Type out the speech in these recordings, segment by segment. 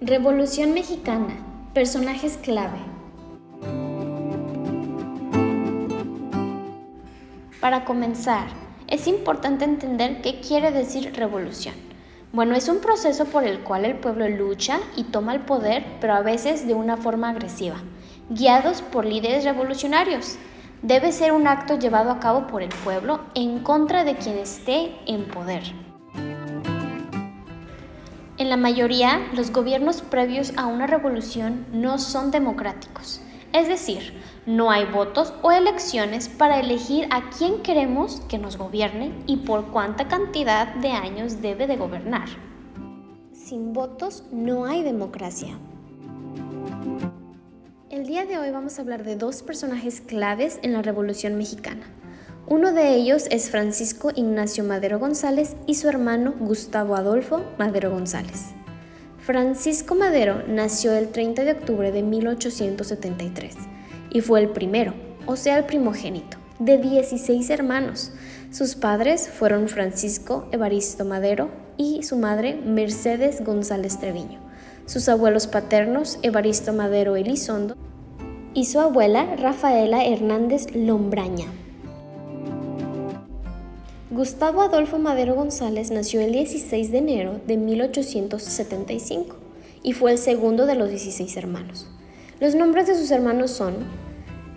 Revolución Mexicana. Personajes clave. Para comenzar, es importante entender qué quiere decir revolución. Bueno, es un proceso por el cual el pueblo lucha y toma el poder, pero a veces de una forma agresiva, guiados por líderes revolucionarios. Debe ser un acto llevado a cabo por el pueblo en contra de quien esté en poder. En la mayoría, los gobiernos previos a una revolución no son democráticos, es decir, no hay votos o elecciones para elegir a quién queremos que nos gobierne y por cuánta cantidad de años debe de gobernar. Sin votos no hay democracia. El día de hoy vamos a hablar de dos personajes claves en la Revolución Mexicana. Uno de ellos es Francisco Ignacio Madero González y su hermano Gustavo Adolfo Madero González. Francisco Madero nació el 30 de octubre de 1873 y fue el primero, o sea el primogénito, de 16 hermanos. Sus padres fueron Francisco Evaristo Madero y su madre Mercedes González Treviño. Sus abuelos paternos Evaristo Madero Elizondo y su abuela Rafaela Hernández Lombraña. Gustavo Adolfo Madero González nació el 16 de enero de 1875 y fue el segundo de los 16 hermanos. Los nombres de sus hermanos son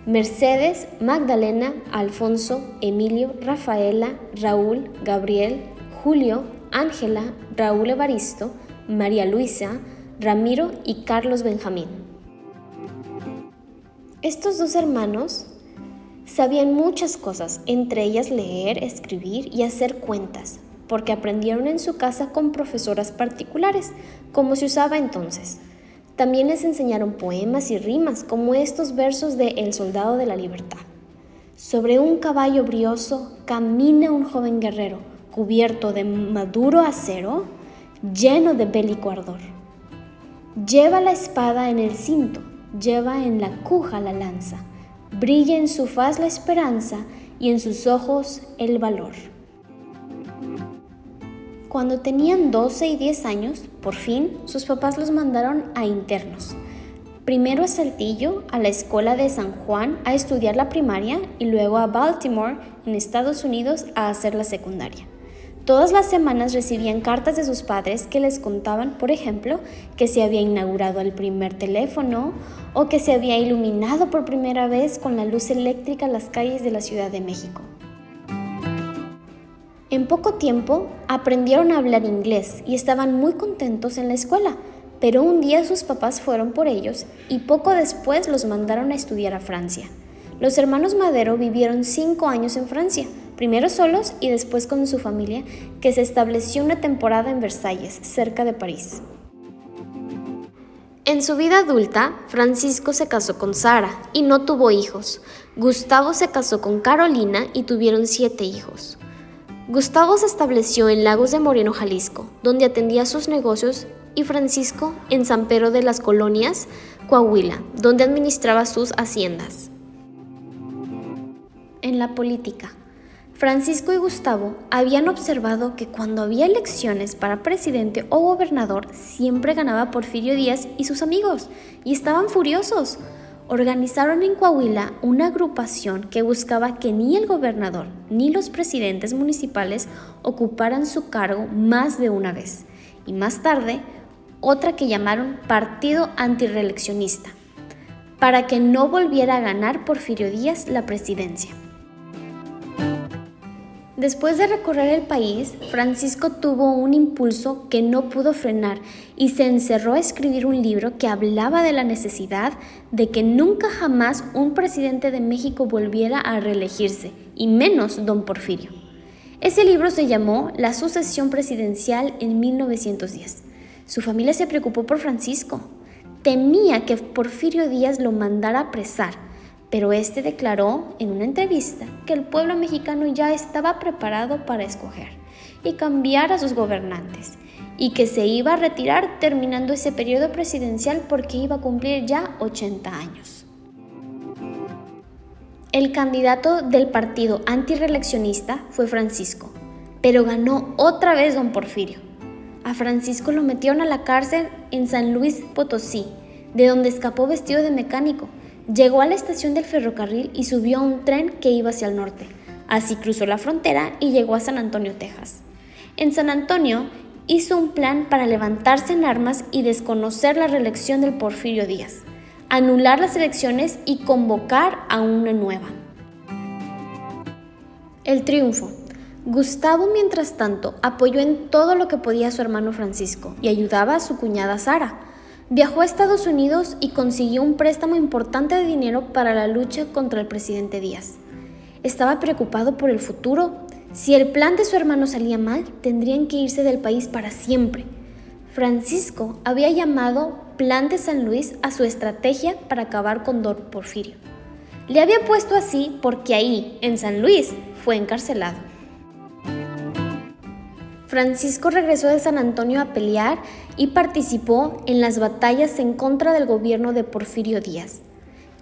Mercedes, Magdalena, Alfonso, Emilio, Rafaela, Raúl, Gabriel, Julio, Ángela, Raúl Evaristo, María Luisa, Ramiro y Carlos Benjamín. Estos dos hermanos sabían muchas cosas, entre ellas leer, escribir y hacer cuentas, porque aprendieron en su casa con profesoras particulares, como se usaba entonces. También les enseñaron poemas y rimas, como estos versos de El Soldado de la Libertad. Sobre un caballo brioso camina un joven guerrero, cubierto de maduro acero, lleno de bélico ardor. Lleva la espada en el cinto, lleva en la cuja la lanza, brilla en su faz la esperanza y en sus ojos el valor. Cuando tenían 12 y 10 años, por fin, sus papás los mandaron a internos. Primero a Saltillo, a la escuela de San Juan, a estudiar la primaria y luego a Baltimore, en Estados Unidos, a hacer la secundaria. Todas las semanas recibían cartas de sus padres que les contaban, por ejemplo, que se había inaugurado el primer teléfono o que se había iluminado por primera vez con la luz eléctrica las calles de la Ciudad de México. En poco tiempo aprendieron a hablar inglés y estaban muy contentos en la escuela, pero un día sus papás fueron por ellos y poco después los mandaron a estudiar a Francia. Los hermanos Madero vivieron 5 años en Francia, primero solos y después con su familia, que se estableció una temporada en Versalles, cerca de París. En su vida adulta, Francisco se casó con Sara y no tuvo hijos. Gustavo se casó con Carolina y tuvieron 7 hijos. Gustavo se estableció en Lagos de Moreno, Jalisco, donde atendía sus negocios, y Francisco en San Pedro de las Colonias, Coahuila, donde administraba sus haciendas. En la política, Francisco y Gustavo habían observado que cuando había elecciones para presidente o gobernador, siempre ganaba Porfirio Díaz y sus amigos, y estaban furiosos. Organizaron en Coahuila una agrupación que buscaba que ni el gobernador ni los presidentes municipales ocuparan su cargo más de una vez, y más tarde, otra que llamaron Partido Antirreeleccionista, para que no volviera a ganar Porfirio Díaz la presidencia. Después de recorrer el país, Francisco tuvo un impulso que no pudo frenar y se encerró a escribir un libro que hablaba de la necesidad de que nunca jamás un presidente de México volviera a reelegirse, y menos don Porfirio. Ese libro se llamó La sucesión presidencial en 1910. Su familia se preocupó por Francisco. Temía que Porfirio Díaz lo mandara a apresar, pero este declaró en una entrevista que el pueblo mexicano ya estaba preparado para escoger y cambiar a sus gobernantes, y que se iba a retirar terminando ese periodo presidencial porque iba a cumplir ya 80 años. El candidato del partido antirreeleccionista fue Francisco, pero ganó otra vez don Porfirio. A Francisco lo metieron a la cárcel en San Luis Potosí, de donde escapó vestido de mecánico. Llegó a la estación del ferrocarril y subió a un tren que iba hacia el norte. Así cruzó la frontera y llegó a San Antonio, Texas. En San Antonio hizo un plan para levantarse en armas y desconocer la reelección del Porfirio Díaz, anular las elecciones y convocar a una nueva. El triunfo. Gustavo, mientras tanto, apoyó en todo lo que podía a su hermano Francisco y ayudaba a su cuñada Sara. Viajó a Estados Unidos y consiguió un préstamo importante de dinero para la lucha contra el presidente Díaz. Estaba preocupado por el futuro. Si el plan de su hermano salía mal, tendrían que irse del país para siempre. Francisco había llamado Plan de San Luis a su estrategia para acabar con don Porfirio. Le había puesto así porque ahí, en San Luis, fue encarcelado. Francisco regresó de San Antonio a pelear y participó en las batallas en contra del gobierno de Porfirio Díaz,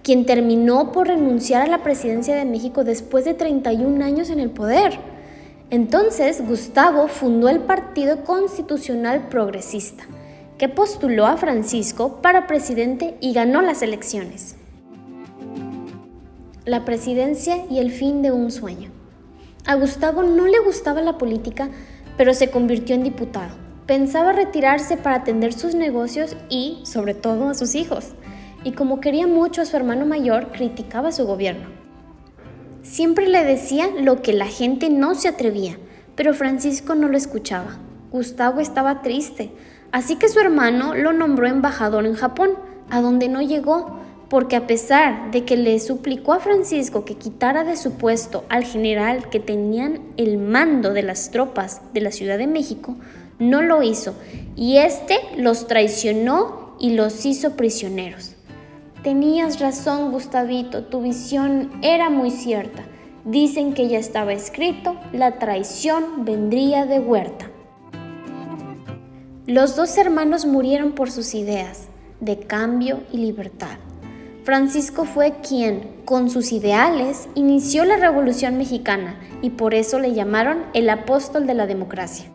quien terminó por renunciar a la presidencia de México después de 31 años en el poder. Entonces, Gustavo fundó el Partido Constitucional Progresista, que postuló a Francisco para presidente y ganó las elecciones. La presidencia y el fin de un sueño. A Gustavo no le gustaba la política, pero se convirtió en diputado. Pensaba retirarse para atender sus negocios y, sobre todo, a sus hijos. Y como quería mucho a su hermano mayor, criticaba su gobierno. Siempre le decía lo que la gente no se atrevía, pero Francisco no lo escuchaba. Gustavo estaba triste, así que su hermano lo nombró embajador en Japón, a donde no llegó, porque a pesar de que le suplicó a Francisco que quitara de su puesto al general que tenían el mando de las tropas de la Ciudad de México, no lo hizo, y este los traicionó y los hizo prisioneros. Tenías razón, Gustavito, tu visión era muy cierta. Dicen que ya estaba escrito, la traición vendría de Huerta. Los dos hermanos murieron por sus ideas de cambio y libertad. Francisco fue quien, con sus ideales, inició la Revolución Mexicana y por eso le llamaron el apóstol de la democracia.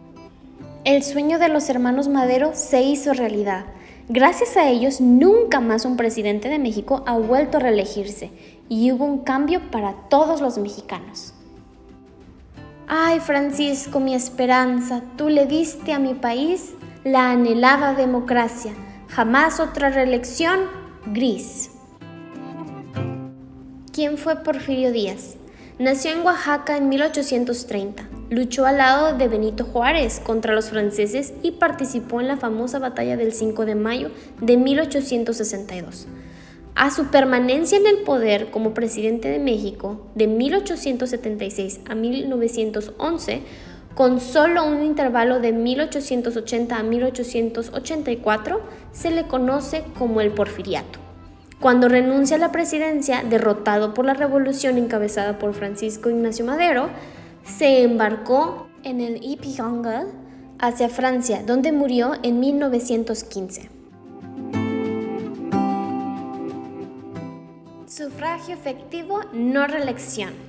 El sueño de los hermanos Madero se hizo realidad. Gracias a ellos, nunca más un presidente de México ha vuelto a reelegirse y hubo un cambio para todos los mexicanos. Ay, Francisco, mi esperanza, tú le diste a mi país la anhelada democracia. Jamás otra reelección, gris. ¿Quién fue Porfirio Díaz? Nació en Oaxaca en 1830. Luchó al lado de Benito Juárez contra los franceses y participó en la famosa batalla del 5 de mayo de 1862. A su permanencia en el poder como presidente de México de 1876 a 1911, con solo un intervalo de 1880 a 1884, se le conoce como el Porfiriato. Cuando renuncia a la presidencia, derrotado por la revolución encabezada por Francisco Ignacio Madero, se embarcó en el Ipiranga hacia Francia, donde murió en 1915. Sufragio efectivo, no reelección.